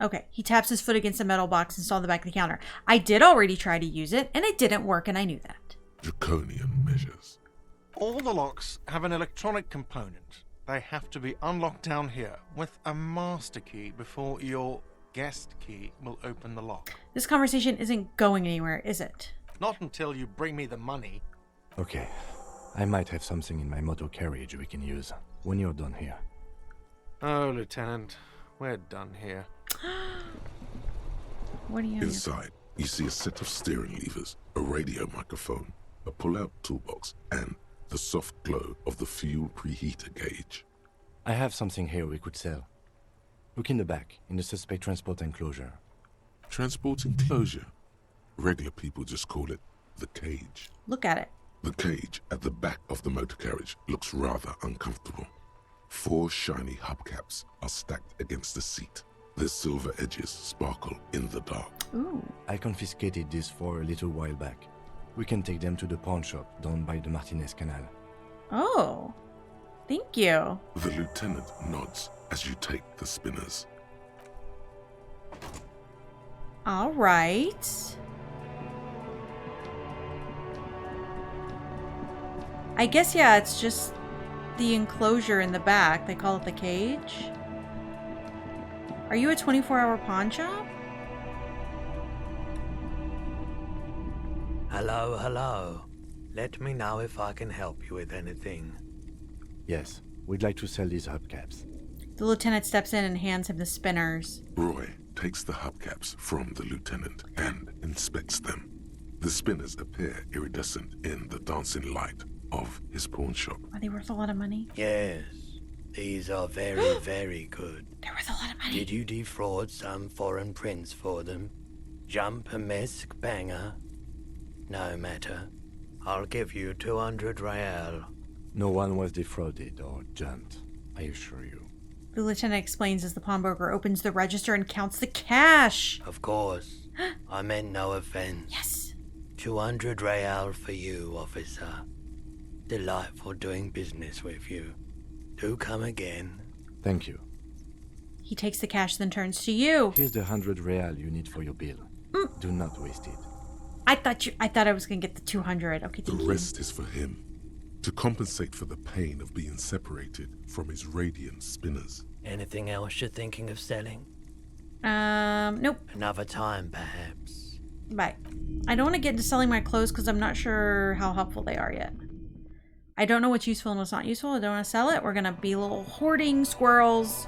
Okay, he taps his foot against a metal box installed on the back of the counter. I did already try to use it, and it didn't work, and I knew that. Draconian measures. All the locks have an electronic component. They have to be unlocked down here with a master key before your guest key will open the lock. This conversation isn't going anywhere, is it? Not until you bring me the money. Okay, I might have something in my motor carriage we can use when you're done here. Oh, Lieutenant, we're done here. What do you Inside, you see a set of steering levers, a radio microphone, a pull-out toolbox, and the soft glow of the fuel preheater gauge. I have something here we could sell. Look in the back, in the suspect transport enclosure. Transport enclosure. Regular people just call it the cage. Look at it. The cage at the back of the motor carriage looks rather uncomfortable. 4 shiny hubcaps are stacked against the seat. Their silver edges sparkle in the dark. Ooh. I confiscated these for a little while back. We can take them to the pawn shop down by the Martinez Canal. Oh. Thank you. The lieutenant nods as you take the spinners. All right. I guess, yeah, it's just the enclosure in the back. They call it the cage. Are you a 24-hour pawn shop? Hello, hello. Let me know if I can help you with anything. Yes, we'd like to sell these hubcaps. The lieutenant steps in and hands him the spinners. Roy takes the hubcaps from the lieutenant and inspects them. The spinners appear iridescent in the dancing light of his pawn shop. Are they worth a lot of money? Yes, these are very, very good. They're worth a lot of money. Did you defraud some foreign prince for them? Jump a mesk banger? No matter. I'll give you 200 real. No one was defrauded or jumped, I assure you. The lieutenant explains as the pawnbroker opens the register and counts the cash. Of course. I meant no offense. Yes. 200 real for you, officer. Delightful doing business with you. Do come again. Thank you. He takes the cash, then turns to you. Here's the 100 real you need for your bill. Do not waste it. I thought I was gonna get the 200. Okay, The thank you. rest is for him, to compensate for the pain of being separated from his radiant spinners. Anything else you're thinking of selling? Nope. Another time, perhaps. Bye. I don't want to get into selling my clothes because I'm not sure how helpful they are yet. I don't know what's useful and what's not useful. I don't want to sell it. We're gonna be little hoarding squirrels,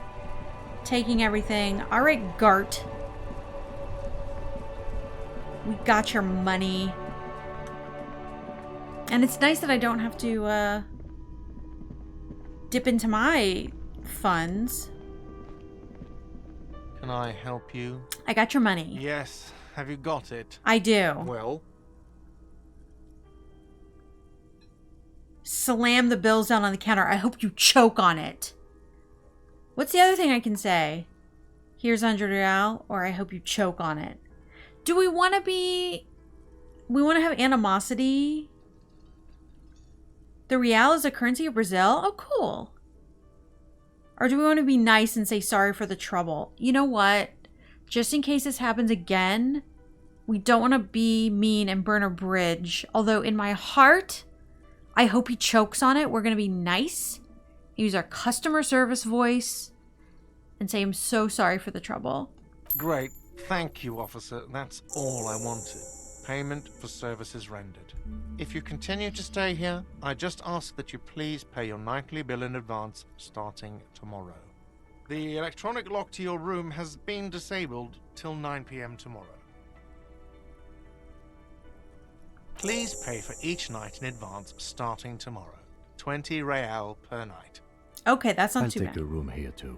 taking everything. All right, Gart. We got your money. And it's nice that I don't have to dip into my funds. Can I help you? I got your money. Yes. Have you got it? I do. Well, Slam the bills down on the counter. I hope you choke on it. What's the other thing I can say? Here's 100 real, or I hope you choke on it. Do we want to be... We want to have animosity The real is the currency of Brazil? Oh, cool. Or do we want to be nice and say sorry for the trouble? You know what? Just in case this happens again, we don't want to be mean and burn a bridge. Although in my heart, I hope he chokes on it. We're going to be nice. Use our customer service voice and say I'm so sorry for the trouble. Great. Thank you, officer. That's all I wanted. Payment for services rendered. If you continue to stay here, I just ask that you please pay your nightly bill in advance starting tomorrow. The electronic lock to your room has been disabled till 9 p.m. tomorrow. Please pay for each night in advance starting tomorrow. 20 real per night. Okay, that's not I'll too take bad. a room here too.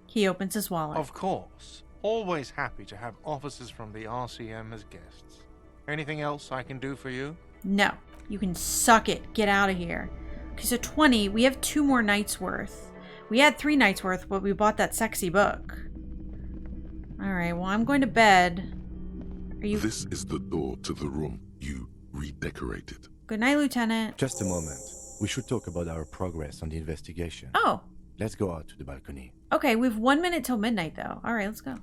He opens his wallet. Of course. Always happy to have officers from the RCM as guests. Anything else I can do for you? No. You can suck it. Get out of here. Okay, so 20. We have 2 more nights worth. We had 3 nights worth, but we bought that sexy book. Alright, well, I'm going to bed. Are you... This is the door to the room you redecorated. Good night, Lieutenant. Just a moment. We should talk about our progress on the investigation. Oh. Let's go out to the balcony. Okay, we have 1 minute till midnight, though. Alright, let's go.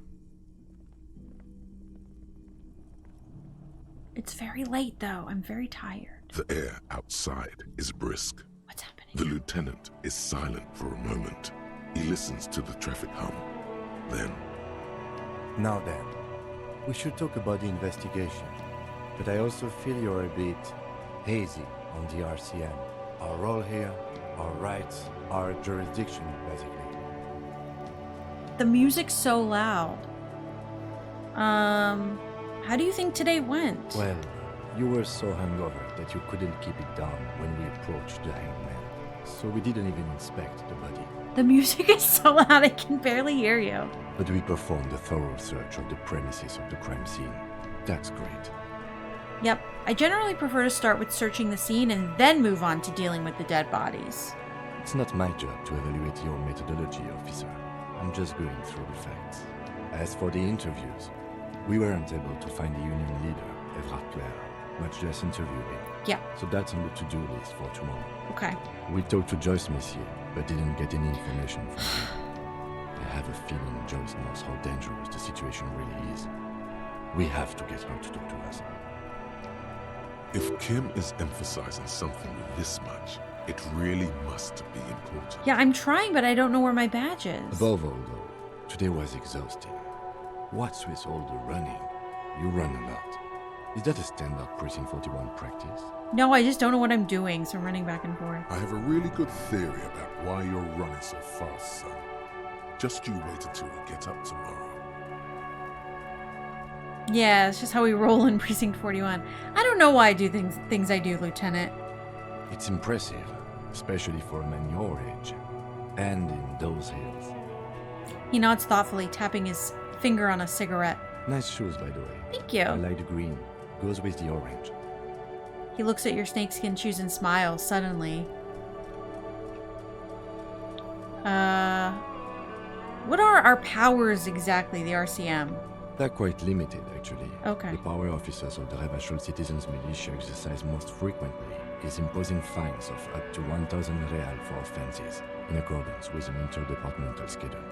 It's very late, though. I'm very tired. The air outside is brisk. What's happening? The lieutenant is silent for a moment. He listens to the traffic hum. Then, Now then, we should talk about the investigation. But I also feel you're a bit hazy on the RCM. Our role here, our rights, our jurisdiction, basically. The music's so loud. How do you think today went? Well, you were so hungover that you couldn't keep it down when we approached the hangman. So we didn't even inspect the body. The music is so loud I can barely hear you. But we performed a thorough search of the premises of the crime scene. That's great. Yep, I generally prefer to start with searching the scene and then move on to dealing with the dead bodies. It's not my job to evaluate your methodology, officer. I'm just going through the facts. As for the interviews, we weren't able to find the union leader, Everard Clare, much less interview him. Yeah. So that's on the to-do list for tomorrow. Okay. We talked to Joyce Messier, but didn't get any information from him. I have a feeling Joyce knows how dangerous the situation really is. We have to get her to talk to us. if Kim is emphasizing something this much, it really must be important. Yeah, I'm trying, but I don't know where my badge is. Above all, though, today was exhausting. What's with all the running? You run a lot. Is that a standard Precinct 41 practice? No, I just don't know what I'm doing, so I'm running back and forth. I have a really good theory about why you're running so fast, son. Just you wait until we get up tomorrow. Yeah, it's just how we roll in Precinct 41. I don't know why I do things I do, Lieutenant. It's impressive, especially for a man your age. And in those hills. He nods thoughtfully, tapping his finger on a cigarette. Nice shoes, by the way. Thank you. I like the green. Goes with the orange. He looks at your snakeskin shoes and smiles suddenly. What are our powers exactly, the RCM? They're quite limited, actually. Okay. The power officers of the Rebachol Citizens Militia exercise most frequently is imposing fines of up to 1,000 real for offenses, in accordance with an interdepartmental schedule.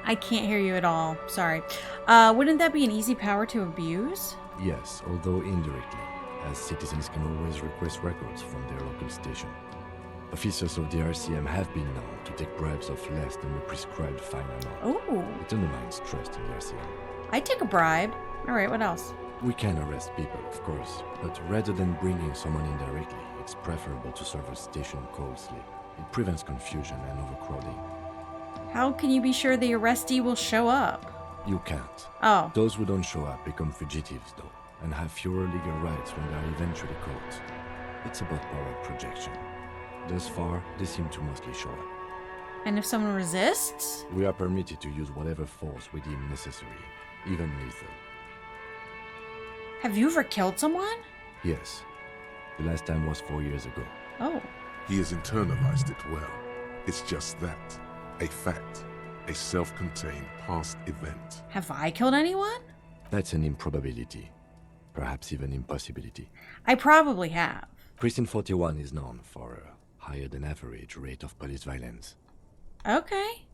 I can't hear you at all. Sorry. Wouldn't that be an easy power to abuse? Yes, although indirectly, as citizens can always request records from their local station. Officers of the RCM have been known to take bribes of less than the prescribed fine amount. Oh, It undermines trust in the RCM. I'd take a bribe. All right, what else? We can arrest people, of course, but rather than bringing someone in directly, it's preferable to serve a station coldly. It prevents confusion and overcrowding. How can you be sure the arrestee will show up? You can't. Oh, Those who don't show up become fugitives, though, and have fewer legal rights when they are eventually caught. It's about power projection. Thus far, they seem to mostly show up. and if someone resists? We are permitted to use whatever force we deem necessary, even lethal. Have you ever killed someone? Yes. The last time was 4 years ago. Oh, He has internalized it well. It's just that. A fact. A self-contained past event. have I killed anyone? That's an improbability. perhaps even impossibility. I probably have. Precinct 41 is known for a higher than average rate of police violence. Okay.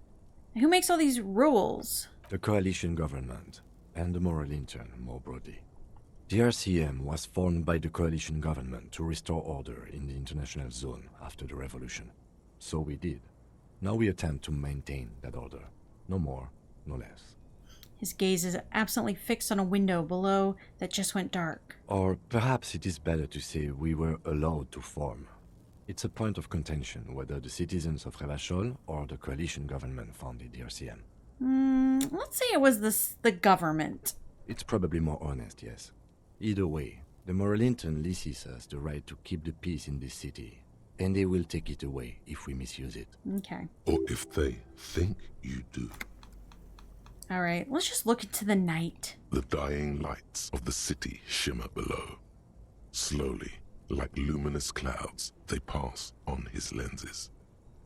Who makes all these rules? The coalition government, and the moral intern more broadly. The RCM was formed by the coalition government to restore order in the international zone after the revolution. So we did. Now we attempt to maintain that order. No more, no less. His gaze is absently fixed on a window below that just went dark. Or perhaps it is better to say we were allowed to form. It's a point of contention whether the citizens of Revachol or the coalition government founded the RCM. Let's say it was the government. It's probably more honest, yes. Either way, the moral intern leases us the right to keep the peace in this city, and they will take it away if we misuse it. Okay. Or if they think you do. All right, let's just look into the night. The dying lights of the city shimmer below. Slowly, like luminous clouds, they pass on his lenses.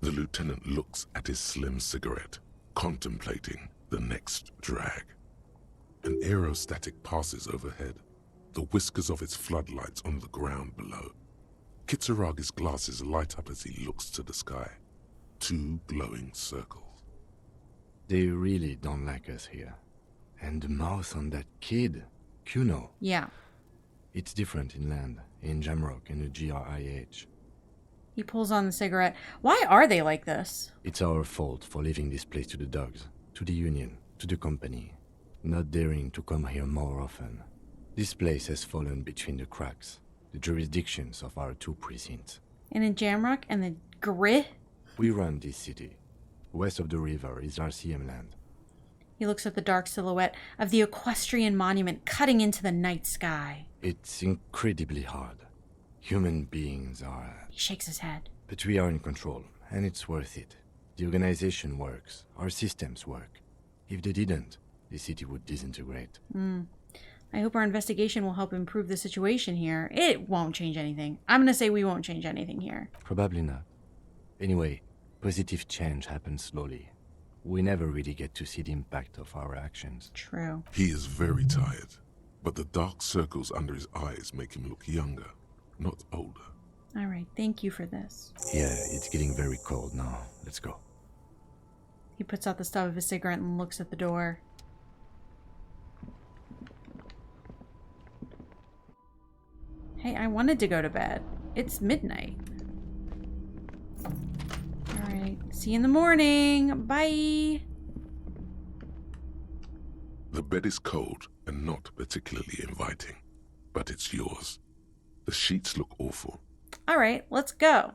The lieutenant looks at his slim cigarette, contemplating the next drag. An aerostatic passes overhead, the whiskers of its floodlights on the ground below. Kitsuragi's glasses light up as he looks to the sky. 2 glowing circles. They really don't like us here. And the mouth on that kid, Kuno. Yeah. It's different inland, in Jamrock and the GRIH. He pulls on the cigarette. Why are they like this? It's our fault for leaving this place to the dogs, to the union, to the company. Not daring to come here more often. This place has fallen between the cracks, the jurisdictions of our 2 precincts. And in Jamrock and the Grit? We run this city. West of the river is RCM land. He looks at the dark silhouette of the equestrian monument cutting into the night sky. It's incredibly hard. Human beings are... He shakes his head. But we are in control, and it's worth it. The organization works. Our systems work. If they didn't, the city would disintegrate. I hope our investigation will help improve the situation here. It won't change anything. I'm going to say we won't change anything here. Probably not. Anyway, positive change happens slowly. We never really get to see the impact of our actions. True. He is very tired, but the dark circles under his eyes make him look younger, not older. All right, thank you for this. Yeah, it's getting very cold now. Let's go. He puts out the stub of his cigarette and looks at the door. Hey, I wanted to go to bed. It's midnight. Alright, see you in the morning. Bye. The bed is cold and not particularly inviting, but it's yours. The sheets look awful. Alright, let's go.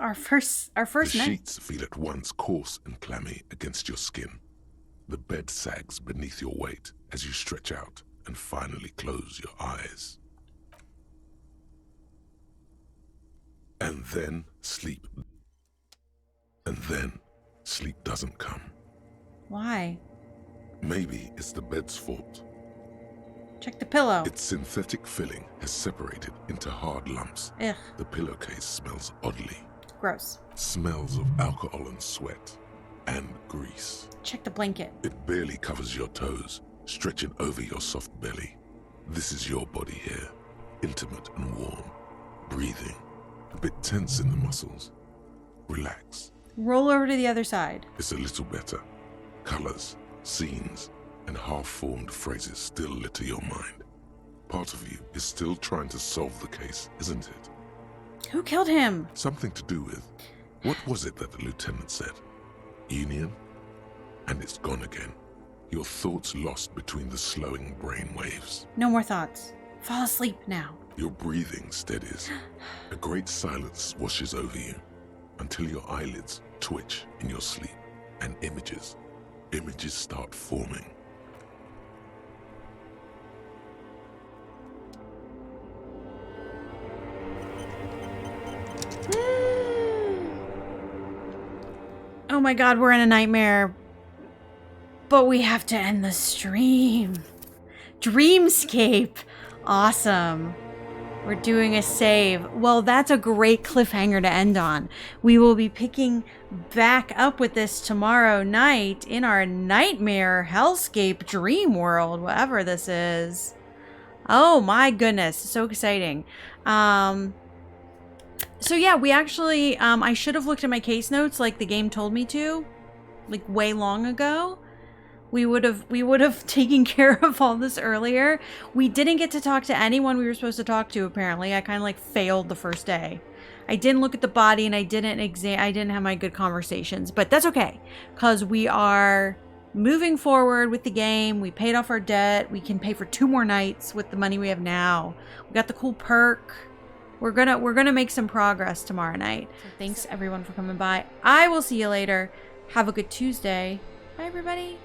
Our first The night. sheets feel at once coarse and clammy against your skin. The bed sags beneath your weight as you stretch out and finally close your eyes. And then sleep. And then sleep doesn't come. Why? Maybe it's the bed's fault. Check the pillow. Its synthetic filling has separated into hard lumps. Ugh, The pillowcase smells oddly. gross. Smells of alcohol and sweat and grease. Check the blanket. It barely covers your toes, stretching over your soft belly. This is your body here, intimate and warm, breathing, a bit tense in the muscles. Relax. Roll over to the other side. It's a little better. Colors, scenes, and half-formed phrases still litter your mind. Part of you is still trying to solve the case, isn't it? Who killed him? Something to do with... What was it that the lieutenant said? Union? And it's gone again. Your thoughts lost between the slowing brain waves. No more thoughts. Fall asleep now. Your breathing steadies. A great silence washes over you until your eyelids twitch in your sleep and images start forming. Oh my god, we're in a nightmare. But we have to end the stream. Dreamscape. Awesome. We're doing a save. Well, that's a great cliffhanger to end on. We will be picking back up with this tomorrow night in our nightmare hellscape dream world, whatever this is. Oh my goodness, so exciting. So yeah, we actually, I should have looked at my case notes like the game told me to, like way long ago. We would have taken care of all this earlier. We didn't get to talk to anyone we were supposed to talk to, apparently. I kind of like failed the first day. I didn't look at the body and I didn't have my good conversations, but that's okay because we are moving forward with the game. We paid off our debt. We can pay for 2 more nights with the money we have now. We got the cool perk. We're gonna make some progress tomorrow night. So thanks everyone for coming by. I will see you later. Have a good Tuesday. Bye everybody.